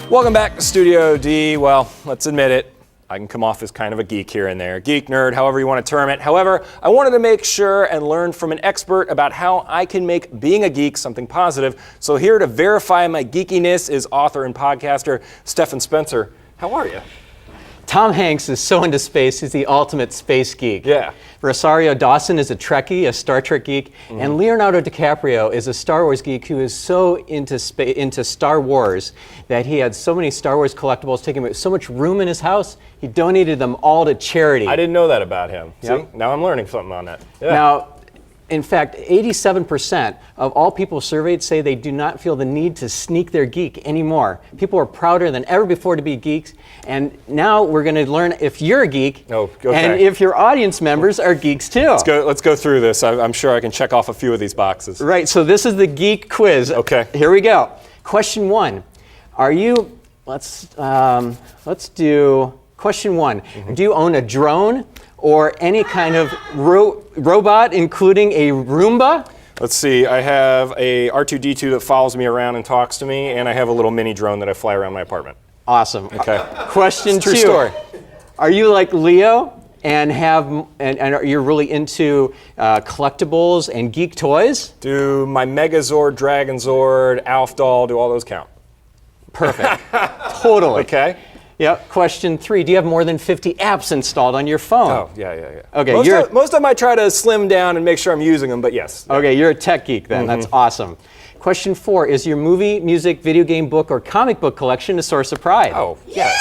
Welcome back to Studio D. Well, let's admit it, I can come off as kind of a geek here and there. Geek, nerd, however you want to term it. However, I wanted to make sure and learn from an expert about how I can make being a geek something positive. So here to verify my geekiness is author and podcaster Stephen Spencer. How are you? Tom Hanks is so into space, he's the ultimate space geek. Yeah. Rosario Dawson is a Trekkie, a Star Trek geek, and Leonardo DiCaprio is a Star Wars geek who is so into Star Wars that he had so many Star Wars collectibles, taking so much room in his house, he donated them all to charity. I didn't know that about him. Yep. See, now I'm learning something on that. Yeah. Now, in fact, 87% of all people surveyed say they do not feel the need to sneak their geek anymore. People are prouder than ever before to be geeks, and now we're going to learn if you're a geek, and if your audience members are geeks too. Let's go through this. I'm sure I can check off a few of these boxes. Right, so this is the geek quiz. Okay. Here we go. Question one. Let's do question one. Do you own a drone or any kind of robot, including a Roomba? Let's see, I have a R2-D2 that follows me around and talks to me, and I have a little mini drone that I fly around my apartment. Awesome. Okay. Question True two. story. Are you like Leo and you're really into collectibles and geek toys? Do my Megazord, Dragonzord, Alf doll, do all those count? Perfect. Totally. Okay. Yep. Question three. Do you have more than 50 apps installed on your phone? Oh, yeah. Okay. Most of them I try to slim down and make sure I'm using them, but yes. Okay, you're a tech geek then. That's awesome. Question four. Is your movie, music, video game, book, or comic book collection a source of pride? Oh, yes.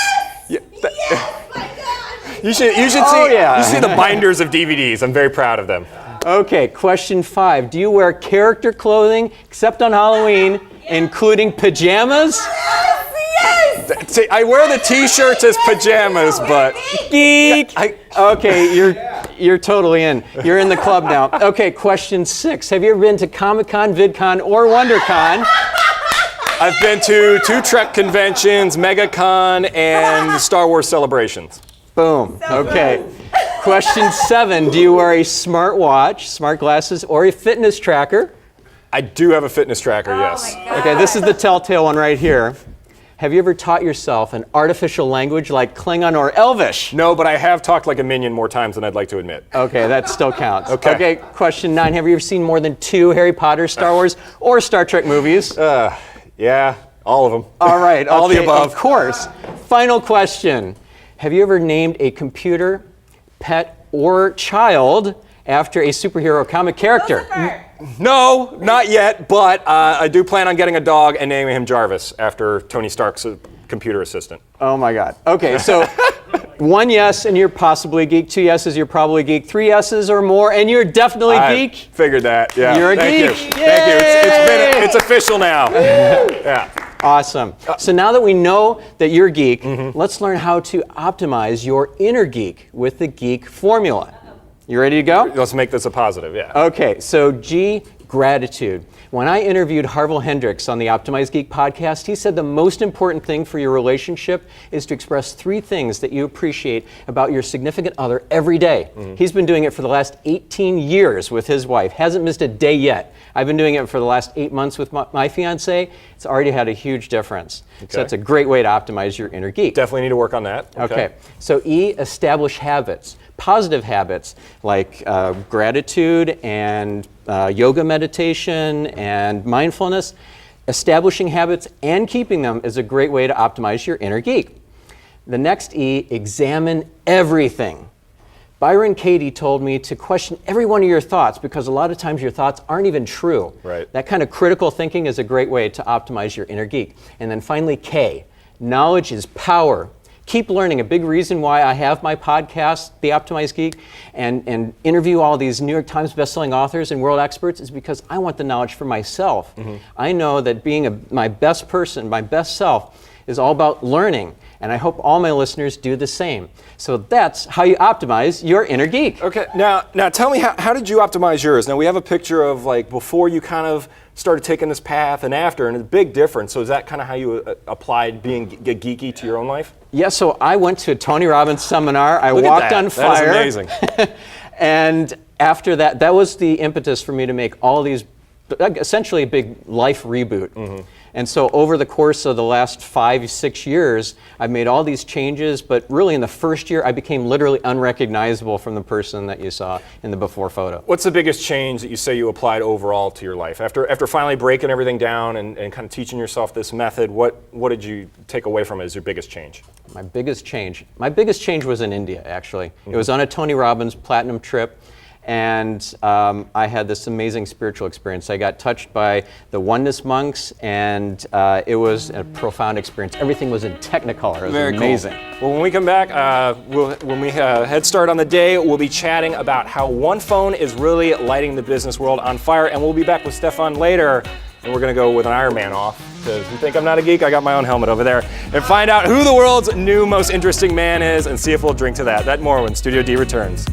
Yes, my God. You should see the binders of DVDs. I'm very proud of them. Okay, question five. Do you wear character clothing except on Halloween, including pajamas? See, I wear the t-shirts as pajamas, but geek. Okay, you're totally in. You're in the club now. Okay, question six. Have you ever been to Comic-Con, VidCon, or WonderCon? I've been to 2 Trek conventions, MegaCon, and Star Wars celebrations. Boom. Okay. Question seven. Do you wear a smart watch, smart glasses, or a fitness tracker? I do have a fitness tracker, yes. Okay, this is the telltale one right here. Have you ever taught yourself an artificial language like Klingon or Elvish? No, but I have talked like a minion more times than I'd like to admit. Okay, that still counts. Okay. Question nine. Have you ever seen more than 2 Harry Potter, Star Wars, or Star Trek movies? Yeah, all of them. All right. Okay, all the above. Of course. Final question. Have you ever named a computer, pet, or child after a superhero comic character? No, not yet, but I do plan on getting a dog and naming him Jarvis after Tony Stark's computer assistant. Oh my God. Okay, so 1 yes and you're possibly a geek, 2 yeses, you're probably a geek, 3 yeses or more, and you're definitely a geek. Figured that, yeah. You're a Thank geek. You. Thank you. It's official now. Yeah. Awesome. So now that we know that you're a geek, let's learn how to optimize your inner geek with the geek formula. You ready to go? Let's make this a positive, yeah. Okay, so G, gratitude. When I interviewed Harville Hendricks on the Optimize Geek podcast, he said the most important thing for your relationship is to express 3 things that you appreciate about your significant other every day. He's been doing it for the last 18 years with his wife, hasn't missed a day yet. I've been doing it for the last 8 months with my fiance. It's already had a huge difference. Okay. So that's a great way to optimize your inner geek. Definitely need to work on that. Okay. So E, establish habits. Positive habits like gratitude and yoga meditation and mindfulness. Establishing habits and keeping them is a great way to optimize your inner geek. The next E, examine everything. Byron Katie told me to question every one of your thoughts because a lot of times your thoughts aren't even true. Right. That kind of critical thinking is a great way to optimize your inner geek. And then finally, K, knowledge is power. Keep learning. A big reason why I have my podcast, The Optimized Geek, and interview all these New York Times bestselling authors and world experts is because I want the knowledge for myself. I know that being my best person, my best self, is all about learning. And I hope all my listeners do the same. So that's how you optimize your inner geek. Okay, now tell me, how did you optimize yours? Now we have a picture of like before you kind of started taking this path and after, and it's a big difference. So is that kind of how you applied being geeky to your own life? Yeah, so I went to a Tony Robbins seminar. I walked on fire. That is amazing. And after that was the impetus for me to make all these, essentially a big life reboot. And so over the course of the last 5, 6 years, I've made all these changes, but really in the first year, I became literally unrecognizable from the person that you saw in the before photo. What's the biggest change that you say you applied overall to your life? After finally breaking everything down and kind of teaching yourself this method, what did you take away from it as your biggest change? My biggest change was in India, actually. It was on a Tony Robbins Platinum trip, and I had this amazing spiritual experience. I got touched by the oneness monks, and it was a profound experience. Everything was in Technicolor. It was Very amazing. Cool. Well, when we come back, when we head start on the day, we'll be chatting about how one phone is really lighting the business world on fire, and we'll be back with Stefan later, and we're going to go with an Iron Man off, because you think I'm not a geek? I got my own helmet over there, and find out who the world's new most interesting man is, and see if we'll drink to that. That more when Studio D returns.